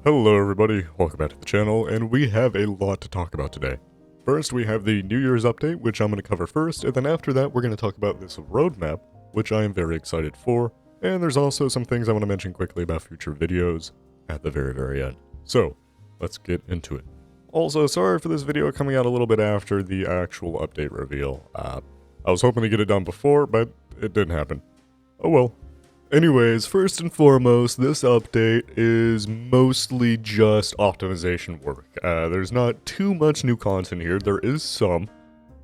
Hello everybody, welcome back to the channel, and we have a lot to talk about today. First, we have the New Year's update, which I'm going to cover first, and then after that we're going to talk about this roadmap, which I am very excited for, and there's also some things I want to mention quickly about future videos at the very end. So, let's get into it. Also, sorry for this video coming out a little bit after the actual update reveal. I was hoping to get it done before, but it didn't happen. Oh well. Anyways, first and foremost, this update is mostly just optimization work. There's not too much new content here, there is some,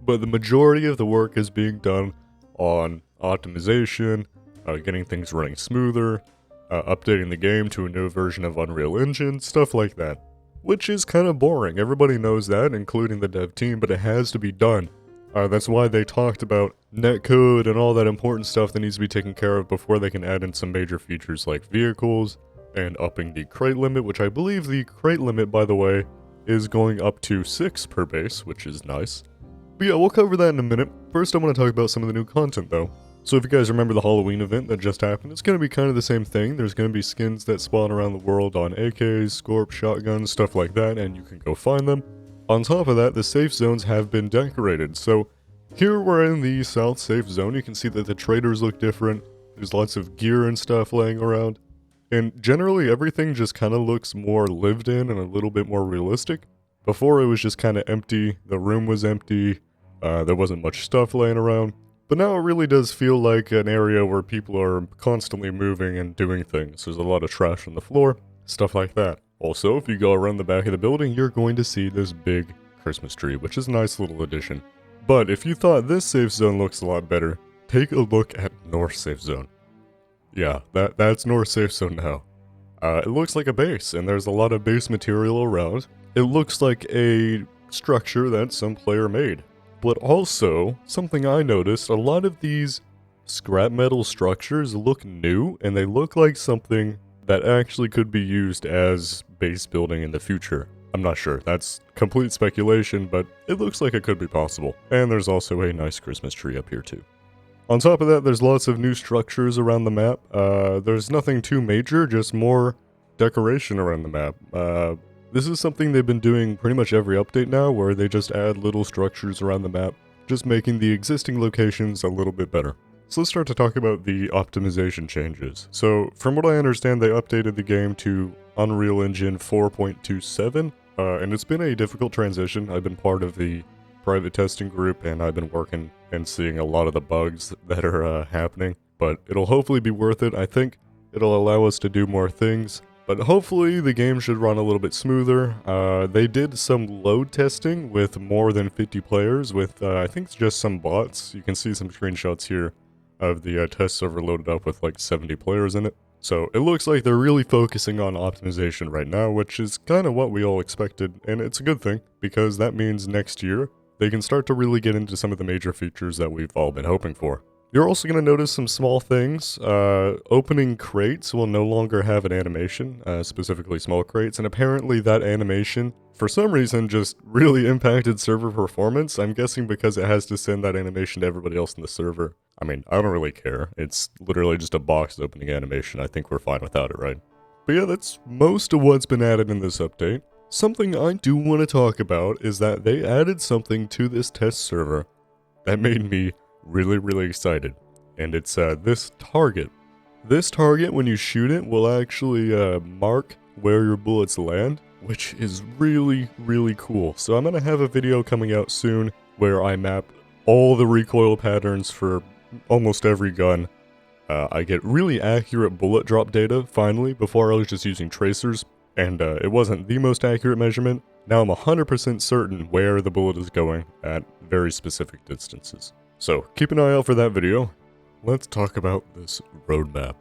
but the majority of the work is being done on optimization, getting things running smoother, updating the game to a new version of Unreal Engine, stuff like that. Which is kind of boring, everybody knows that, including the dev team, but it has to be done. That's why they talked about netcode and all that important stuff that needs to be taken care of before they can add in some major features like vehicles and upping the crate limit, which I believe the crate limit, by the way, is going up to 6 per base, which is nice. But yeah, we'll cover that in a minute. First, I want to talk about some of the new content, though. So if you guys remember the Halloween event that just happened, it's going to be kind of the same thing. There's going to be skins that spawn around the world on AKs, Scorp, shotguns, stuff like that, and you can go find them. On top of that, the safe zones have been decorated, so here we're in the south safe zone. You can see that the traders look different, there's lots of gear and stuff laying around, and generally everything just kind of looks more lived in and a little bit more realistic. Before it was just kind of empty, the room was empty, there wasn't much stuff laying around, but now it really does feel like an area where people are constantly moving and doing things. There's a lot of trash on the floor, stuff like that. Also, if you go around the back of the building, you're going to see this big Christmas tree, which is a nice little addition. But if you thought this safe zone looks a lot better, take a look at North Safe Zone. Yeah, that's North Safe Zone now. It looks like a base, and there's a lot of base material around. It looks like a structure that some player made. But also, something I noticed, a lot of these scrap metal structures look new, and they look like something that actually could be used as base building in the future. I'm not sure, that's complete speculation, but it looks like it could be possible. And there's also a nice Christmas tree up here too. On top of that, there's lots of new structures around the map. There's nothing too major, just more decoration around the map. This is something they've been doing pretty much every update now, where they just add little structures around the map, just making the existing locations a little bit better. So let's start to talk about the optimization changes. So from what I understand, they updated the game to Unreal Engine 4.27, and it's been a difficult transition. I've been part of the private testing group, and I've been working and seeing a lot of the bugs that are happening, but it'll hopefully be worth it. I think it'll allow us to do more things, but hopefully the game should run a little bit smoother. They did some load testing with more than 50 players with, I think, just some bots. You can see some screenshots here of the test server loaded up with like 70 players in it. So it looks like they're really focusing on optimization right now, which is kind of what we all expected, and it's a good thing, because that means next year they can start to really get into some of the major features that we've all been hoping for. You're also going to notice some small things. Opening crates will no longer have an animation, specifically small crates, and apparently that animation, for some reason, just really impacted server performance. I'm guessing because it has to send that animation to everybody else in the server. I mean, I don't really care. It's literally just a box opening animation. I think we're fine without it, right? But yeah, that's most of what's been added in this update. Something I do want to talk about is that they added something to this test server that made me really excited. And it's this target. This target, when you shoot it, will actually mark where your bullets land, which is really cool. So I'm going to have a video coming out soon where I map all the recoil patterns for almost every gun. I get really accurate bullet drop data, finally. Before I was just using tracers, and it wasn't the most accurate measurement. Now I'm 100% certain where the bullet is going at very specific distances. So keep an eye out for that video. Let's talk about this roadmap.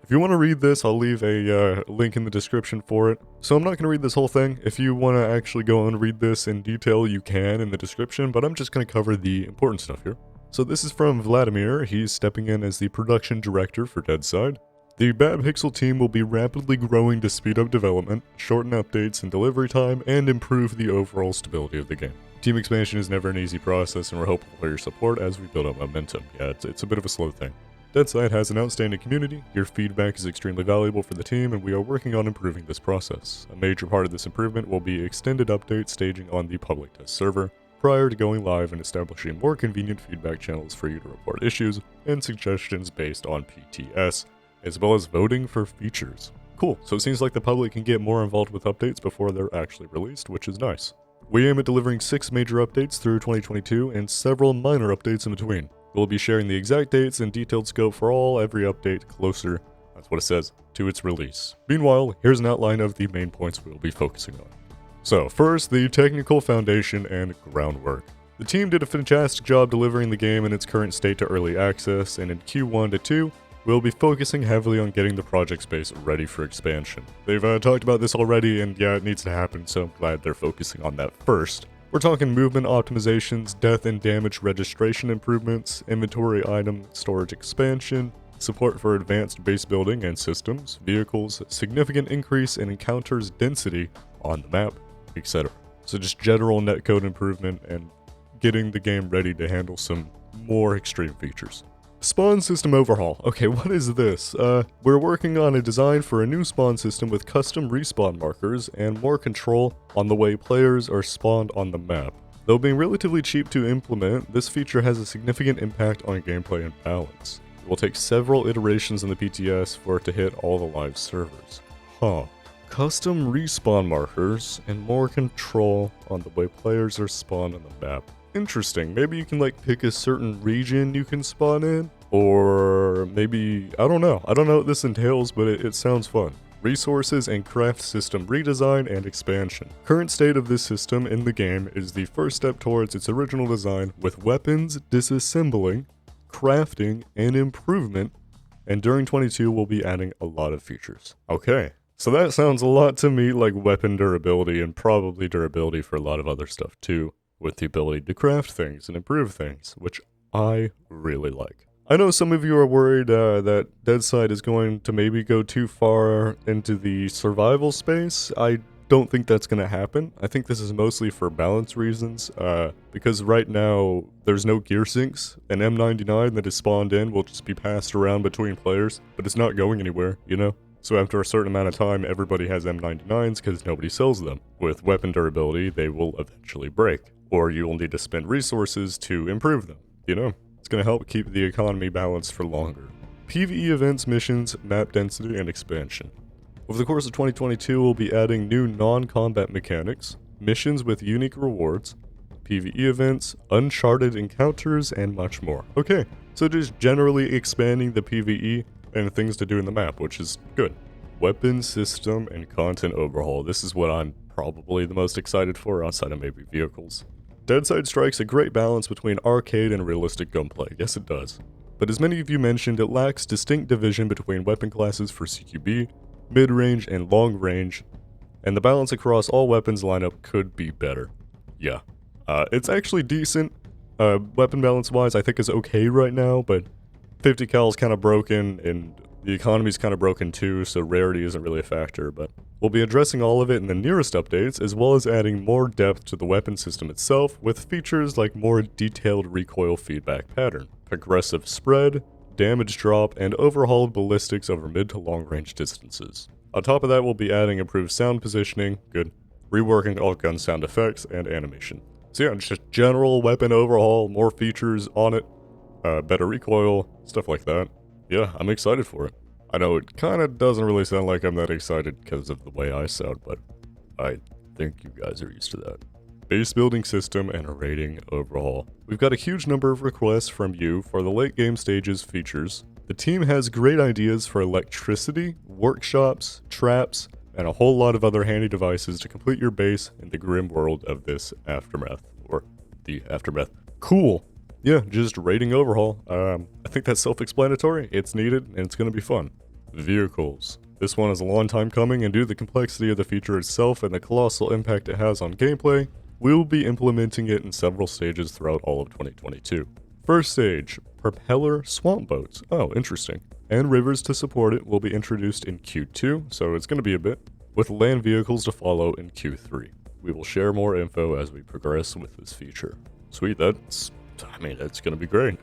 If you want to read this, I'll leave a link in the description for it. So I'm not going to read this whole thing. If you want to actually go and read this in detail, you can in the description, but I'm just going to cover the important stuff here. So this is from Vladimir. He's stepping in as the production director for Deadside. The Bad Pixel team will be rapidly growing to speed up development, shorten updates and delivery time, and improve the overall stability of the game. Team expansion is never an easy process, and we're hopeful for your support as we build up momentum. Yeah, it's a bit of a slow thing. Deadside has an outstanding community, your feedback is extremely valuable for the team, and we are working on improving this process. A major part of this improvement will be extended update staging on the public test server, prior to going live and establishing more convenient feedback channels for you to report issues and suggestions based on PTS, as well as voting for features. Cool, so it seems like the public can get more involved with updates before they're actually released, which is nice. We aim at delivering 6 major updates through 2022 and several minor updates in between. We'll be sharing the exact dates and detailed scope for every update closer, that's what it says, to its release. Meanwhile, here's an outline of the main points we'll be focusing on. So, first, the technical foundation and groundwork. The team did a fantastic job delivering the game in its current state to early access, and in Q1 to 2, we'll be focusing heavily on getting the project space ready for expansion. They've talked about this already, and yeah, it needs to happen, so I'm glad they're focusing on that first. We're talking movement optimizations, death and damage registration improvements, inventory item storage expansion, support for advanced base building and systems, vehicles, significant increase in encounters density on the map, etc. So just general netcode improvement and getting the game ready to handle some more extreme features. Spawn system overhaul. Okay, what is this? We're working on a design for a new spawn system with custom respawn markers and more control on the way players are spawned on the map. Though being relatively cheap to implement, this feature has a significant impact on gameplay and balance. It will take several iterations in the PTS for it to hit all the live servers. Custom respawn markers and more control on the way players are spawned on the map. Interesting. Maybe you can pick a certain region you can spawn in, or maybe, I don't know what this entails, but it sounds fun. Resources and craft system redesign and expansion. Current state of this system in the game is the first step towards its original design with weapons disassembling, crafting, and improvement, and during 22 we'll be adding a lot of features. Okay, so that sounds a lot to me like weapon durability and probably durability for a lot of other stuff too, with the ability to craft things and improve things, which I really like. I know some of you are worried that Deadside is going to maybe go too far into the survival space. I don't think that's going to happen. I think this is mostly for balance reasons, because right now there's no gear syncs. An M99 that is spawned in will just be passed around between players, but it's not going anywhere, you know? So after a certain amount of time, everybody has M99s because nobody sells them. With weapon durability, they will eventually break, or you will need to spend resources to improve them, you know? It's going to help keep the economy balanced for longer. PvE events, missions, map density, and expansion. Over the course of 2022, we'll be adding new non-combat mechanics, missions with unique rewards, PvE events, uncharted encounters, and much more. Okay, so just generally expanding the PvE and things to do in the map, which is good. Weapon system and content overhaul. This is what I'm probably the most excited for outside of maybe vehicles. Deadside strikes a great balance between arcade and realistic gunplay. Yes, it does. But as many of you mentioned, it lacks distinct division between weapon classes for CQB, mid-range, and long-range, and the balance across all weapons lineup could be better. Yeah. It's actually decent. Weapon balance-wise, I think is okay right now, but 50 cal is kind of broken, and the economy's kind of broken too, so rarity isn't really a factor, but we'll be addressing all of it in the nearest updates, as well as adding more depth to the weapon system itself, with features like more detailed recoil feedback pattern, progressive spread, damage drop, and overhauled ballistics over mid to long range distances. On top of that, we'll be adding improved sound positioning, good, reworking all gun sound effects, and animation. So yeah, just general weapon overhaul, more features on it, better recoil, stuff like that. Yeah, I'm excited for it. I know it kind of doesn't really sound like I'm that excited because of the way I sound, but I think you guys are used to that. Base building system and a rating overhaul. We've got a huge number of requests from you for the late game stages features. The team has great ideas for electricity, workshops, traps, and a whole lot of other handy devices to complete your base in the grim world of this aftermath, or the aftermath. Cool. Yeah, just rating overhaul. I think that's self-explanatory, it's needed, and it's going to be fun. Vehicles. This one is a long time coming, and due to the complexity of the feature itself and the colossal impact it has on gameplay, we will be implementing it in several stages throughout all of 2022. First stage, propeller swamp boats. Oh, interesting. And rivers to support it will be introduced in Q2, so it's going to be a bit, with land vehicles to follow in Q3. We will share more info as we progress with this feature. Sweet, that's going to be great.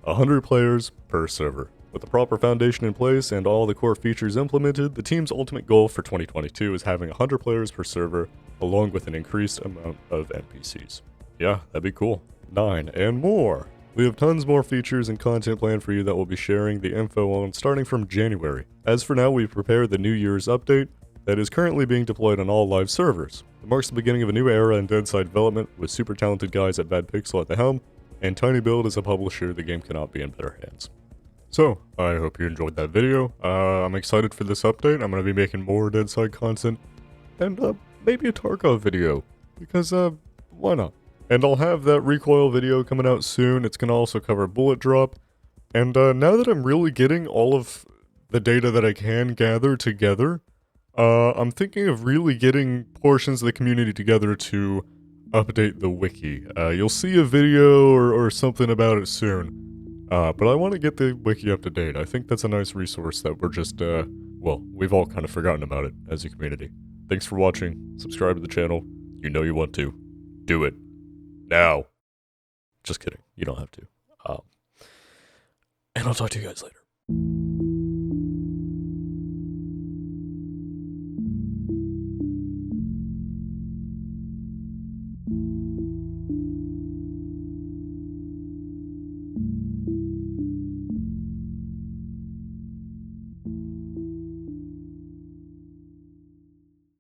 100 players per server. With the proper foundation in place and all the core features implemented, the team's ultimate goal for 2022 is having 100 players per server, along with an increased amount of NPCs. Yeah, that'd be cool. 9 and more! We have tons more features and content planned for you that we'll be sharing the info on starting from January. As for now, we've prepared the New Year's update that is currently being deployed on all live servers. It marks the beginning of a new era in Deadside development, with super talented guys at Bad Pixel at the helm, and Tiny Build as a publisher. The game cannot be in better hands. So, I hope you enjoyed that video. I'm excited for this update. I'm going to be making more Deadside content, and maybe a Tarkov video, because why not? And I'll have that recoil video coming out soon. It's going to also cover bullet drop, and now that I'm really getting all of the data that I can gather together, I'm thinking of really getting portions of the community together to update the wiki. You'll see a video or something about it soon. But I want to get the wiki up to date. I think that's a nice resource that we're just, well, we've all kind of forgotten about it as a community. Thanks for watching. Subscribe to the channel. You know you want to. Do it. Now. Just kidding. You don't have to. And I'll talk to you guys later.